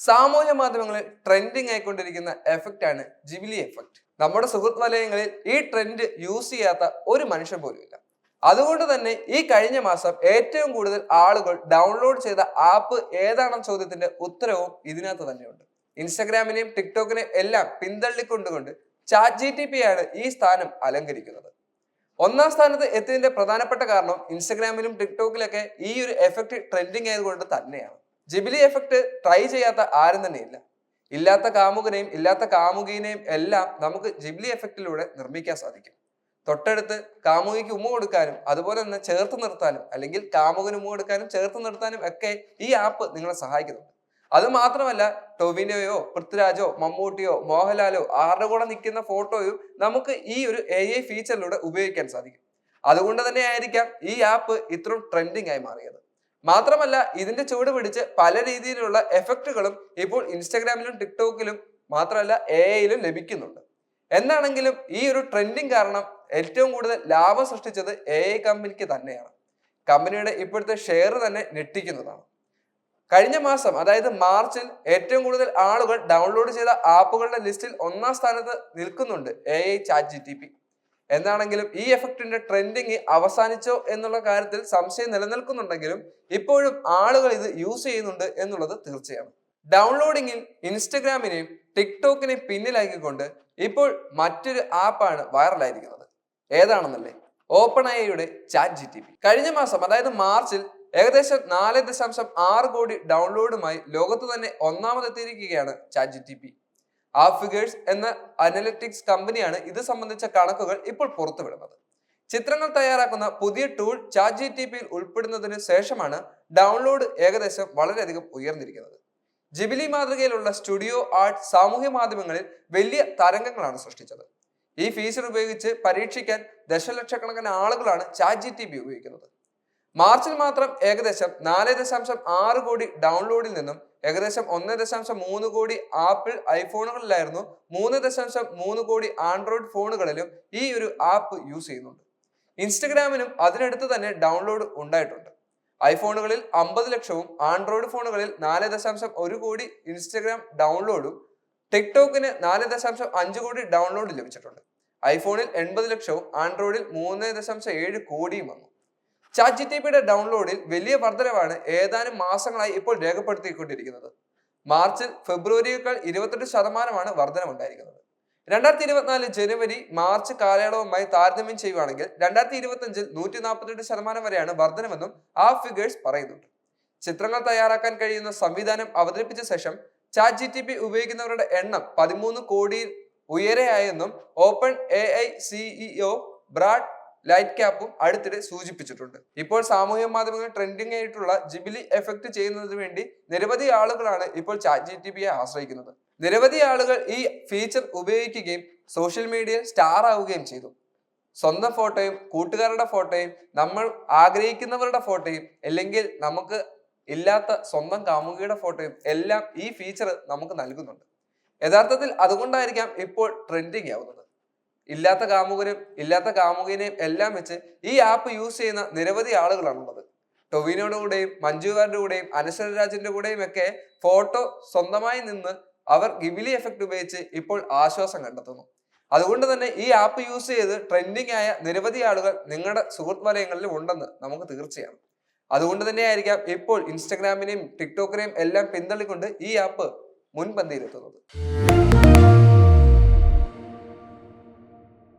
സാമൂഹ്യ മാധ്യമങ്ങളിൽ trending ആയിക്കൊണ്ടിരിക്കുന്ന effect ആണ് ജിബിലി എഫക്റ്റ്. നമ്മുടെ സുഹൃത്ത് വലയങ്ങളിൽ ഈ ട്രെൻഡ് യൂസ് ചെയ്യാത്ത ഒരു മനുഷ്യൻ പോലും ഇല്ല. അതുകൊണ്ട് തന്നെ ഈ കഴിഞ്ഞ മാസം ഏറ്റവും കൂടുതൽ ആളുകൾ ഡൗൺലോഡ് ചെയ്ത ആപ്പ് ഏതാണെന്ന ചോദ്യത്തിന്റെ ഉത്തരവും ഇതിനകത്ത് തന്നെയുണ്ട്. ഇൻസ്റ്റഗ്രാമിനെയും ടിക്ടോക്കിനെയും എല്ലാം പിന്തള്ളിക്കൊണ്ടുകൊണ്ട് ChatGPT ആണ് ഈ സ്ഥാനം അലങ്കരിക്കുന്നത്. ഒന്നാം സ്ഥാനത്ത് എത്തിയതിന്റെ പ്രധാനപ്പെട്ട കാരണം ഇൻസ്റ്റഗ്രാമിലും ടിക്ടോക്കിലൊക്കെ ഈ ഒരു എഫക്റ്റ് ട്രെൻഡിങ് ആയതുകൊണ്ട് തന്നെയാണ്. ജിബിലി എഫക്റ്റ് ട്രൈ ചെയ്യാത്ത ആരും തന്നെ ഇല്ല. ഇല്ലാത്ത കാമുകനെയും ഇല്ലാത്ത കാമുകീനെയും എല്ലാം നമുക്ക് ജിബിലി എഫക്റ്റിലൂടെ നിർമ്മിക്കാൻ സാധിക്കും. തൊട്ടടുത്ത് കാമുകിക്ക് ഉമ്മ കൊടുക്കാനും അതുപോലെ തന്നെ ചേർത്ത് നിർത്താനും അല്ലെങ്കിൽ കാമുകന് ഉമ്മ കൊടുക്കാനും ചേർത്ത് നിർത്താനും ഒക്കെ ഈ ആപ്പ് നിങ്ങളെ സഹായിക്കുന്നുണ്ട്. അത് മാത്രമല്ല ടൊവിനോയോ പൃഥ്വിരാജോ മമ്മൂട്ടിയോ മോഹൻലാലോ ആരുടെ കൂടെ നിൽക്കുന്ന ഫോട്ടോയും നമുക്ക് ഈ ഒരു AI ഫീച്ചറിലൂടെ ഉപയോഗിക്കാൻ സാധിക്കും. അതുകൊണ്ട് തന്നെ ആയിരിക്കാം ഈ ആപ്പ് ഇത്രയും ട്രെൻഡിങ് ആയി മാറിയത്. മാത്രമല്ല ഇതിന്റെ ചുവട് പിടിച്ച് പല രീതിയിലുള്ള എഫക്റ്റുകളും ഇപ്പോൾ ഇൻസ്റ്റഗ്രാമിലും ടിക്ടോക്കിലും മാത്രമല്ല AIയിലും ലഭിക്കുന്നുണ്ട്. എന്താണെങ്കിലും ഈ ഒരു ട്രെൻഡിങ് കാരണം ഏറ്റവും കൂടുതൽ ലാഭം സൃഷ്ടിച്ചത് AI കമ്പനിക്ക് തന്നെയാണ്. കമ്പനിയുടെ ഇപ്പോഴത്തെ ഷെയർ തന്നെ ഞെട്ടിക്കുന്നതാണ്. കഴിഞ്ഞ മാസം അതായത് മാർച്ചിൽ ഏറ്റവും കൂടുതൽ ആളുകൾ ഡൗൺലോഡ് ചെയ്ത ആപ്പുകളുടെ ലിസ്റ്റിൽ ഒന്നാം സ്ഥാനത്ത് നിൽക്കുന്നുണ്ട് AI ChatGPT. എന്താണെങ്കിലും ഈ എഫക്റ്റിന്റെ ട്രെൻഡിങ് അവസാനിച്ചോ എന്നുള്ള കാര്യത്തിൽ സംശയം നിലനിൽക്കുന്നുണ്ടെങ്കിലും ഇപ്പോഴും ആളുകൾ ഇത് യൂസ് ചെയ്യുന്നുണ്ട് എന്നുള്ളത് തീർച്ചയാണ്. ഡൗൺലോഡിങ്ങിൽ ഇൻസ്റ്റഗ്രാമിനെയും ടിക്ടോക്കിനെയും പിന്നിലാക്കിക്കൊണ്ട് ഇപ്പോൾ മറ്റൊരു ആപ്പാണ് വൈറലായിരിക്കുന്നത്. ഏതാണെന്നല്ലേ? OpenAIയുടെ ChatGPT. കഴിഞ്ഞ മാസം അതായത് മാർച്ചിൽ ഏകദേശം 4.6 കോടി ഡൗൺലോഡുമായി ലോകത്ത് തന്നെ ഒന്നാമതെത്തിയിരിക്കുകയാണ് ChatGPT. ഫിഗേഴ്സ് എന്ന അനലിറ്റിക്സ് കമ്പനിയാണ് ഇത് സംബന്ധിച്ച കണക്കുകൾ ഇപ്പോൾ പുറത്തുവിടുന്നത്. ചിത്രങ്ങൾ തയ്യാറാക്കുന്ന പുതിയ ടൂൾ ChatGPTയിൽ ഉൾപ്പെടുന്നതിന് ശേഷമാണ് ഡൗൺലോഡ് ഏകദേശം വളരെയധികം ഉയർന്നിരിക്കുന്നത്. ജിബിലി മാതൃകയിലുള്ള സ്റ്റുഡിയോ ആർട്ട് സാമൂഹ്യ മാധ്യമങ്ങളിൽ വലിയ തരംഗങ്ങളാണ് സൃഷ്ടിച്ചത്. ഈ ഫീച്ചർ ഉപയോഗിച്ച് പരീക്ഷിക്കാൻ ദശലക്ഷക്കണക്കിന് ആളുകളാണ് ChatGPT ഉപയോഗിക്കുന്നത്. മാർച്ചിൽ മാത്രം ഏകദേശം 4.6 കോടി ഡൗൺലോഡിൽ നിന്നും ഏകദേശം 1.3 കോടി ആപ്പിൾ ഐഫോണുകളിലായിരുന്നു 3.3 കോടി ആൻഡ്രോയിഡ് ഫോണുകളിലും ഈ ഒരു ആപ്പ് യൂസ് ചെയ്യുന്നുണ്ട്. ഇൻസ്റ്റഗ്രാമിനും അതിനടുത്ത് തന്നെ ഡൗൺലോഡ് ഉണ്ടായിട്ടുണ്ട്. ഐഫോണുകളിൽ 50 ലക്ഷവും ആൻഡ്രോയിഡ് ഫോണുകളിൽ 4.1 കോടി ഇൻസ്റ്റഗ്രാം ഡൗൺലോഡും ടിക്ടോക്കിന് 4.5 കോടി ഡൗൺലോഡ് ലഭിച്ചിട്ടുണ്ട്. ഐഫോണിൽ 80 ലക്ഷവും ആൻഡ്രോയിഡിൽ 3.7 കോടിയും വന്നു. ChatGPTയുടെ ഡൗൺലോഡിൽ വലിയ വർധനവാണ് ഏതാനും മാസങ്ങളായി ഇപ്പോൾ രേഖപ്പെടുത്തിക്കൊണ്ടിരിക്കുന്നത്. മാർച്ചിൽ ഫെബ്രുവരിയേക്കാൾ 28% വർധനമുണ്ടായിരിക്കുന്നത്. 2024 ജനുവരി മാർച്ച് കാലയളവുമായി താരതമ്യം ചെയ്യുകയാണെങ്കിൽ 2025 148% വരെയാണ് വർധനമെന്നും ഫിഗേഴ്സ് പറയുന്നുണ്ട്. ചിത്രങ്ങൾ തയ്യാറാക്കാൻ കഴിയുന്ന സംവിധാനം അവതരിപ്പിച്ച ശേഷം ChatGPT ഉപയോഗിക്കുന്നവരുടെ എണ്ണം 13 കോടിയിൽ ഉയരെയായെന്നും OpenAI CEO ബ്രാഡ് ലൈറ്റ് ക്യാപ്പും അടുത്തിടെ സൂചിപ്പിച്ചിട്ടുണ്ട്. ഇപ്പോൾ സാമൂഹ്യ മാധ്യമങ്ങളിൽ ട്രെൻഡിങ് ആയിട്ടുള്ള ജിബിലി എഫക്റ്റ് ചെയ്യുന്നതിന് വേണ്ടി നിരവധി ആളുകളാണ് ഇപ്പോൾ ChatGPTയെ ആശ്രയിക്കുന്നത്. നിരവധി ആളുകൾ ഈ ഫീച്ചർ ഉപയോഗിക്കുകയും സോഷ്യൽ മീഡിയയിൽ സ്റ്റാർ ആവുകയും ചെയ്തു. സ്വന്തം ഫോട്ടോയും കൂട്ടുകാരുടെ ഫോട്ടോയും നമ്മൾ ആഗ്രഹിക്കുന്നവരുടെ ഫോട്ടോയും അല്ലെങ്കിൽ നമുക്ക് ഇല്ലാത്ത സ്വന്തം കാമുകിയുടെ ഫോട്ടോയും എല്ലാം ഈ ഫീച്ചർ നമുക്ക് നൽകുന്നുണ്ട്. യഥാർത്ഥത്തിൽ അതുകൊണ്ടായിരിക്കാം ഇപ്പോൾ ട്രെൻഡിങ് ആവുന്നത്. ഇല്ലാത്ത കാമുകനും ഇല്ലാത്ത കാമുകിനെയും എല്ലാം വെച്ച് ഈ ആപ്പ് യൂസ് ചെയ്യുന്ന നിരവധി ആളുകളാണുള്ളത്. ടൊവിനോയുടെ കൂടെയും മഞ്ജുവാരുടെ കൂടെയും അനശ്വരരാജിന്റെ കൂടെയും ഒക്കെ ഫോട്ടോ സ്വന്തമായി നിന്ന് അവർ ജിബിലി എഫക്റ്റ് ഉപയോഗിച്ച് ഇപ്പോൾ ആശ്വാസം കണ്ടെത്തുന്നു. അതുകൊണ്ട് തന്നെ ഈ ആപ്പ് യൂസ് ചെയ്ത് ട്രെൻഡിങ് ആയ നിരവധി ആളുകൾ നിങ്ങളുടെ സുഹൃത്ത് വലയങ്ങളിലും ഉണ്ടെന്ന് നമുക്ക് തീർച്ചയാണ്. അതുകൊണ്ട് തന്നെ ആയിരിക്കാം ഇപ്പോൾ ഇൻസ്റ്റഗ്രാമിനെയും ടിക്ടോക്കിനെയും എല്ലാം പിന്തള്ളിക്കൊണ്ട് ഈ ആപ്പ് മുൻപന്തിയിലെത്തുന്നത്.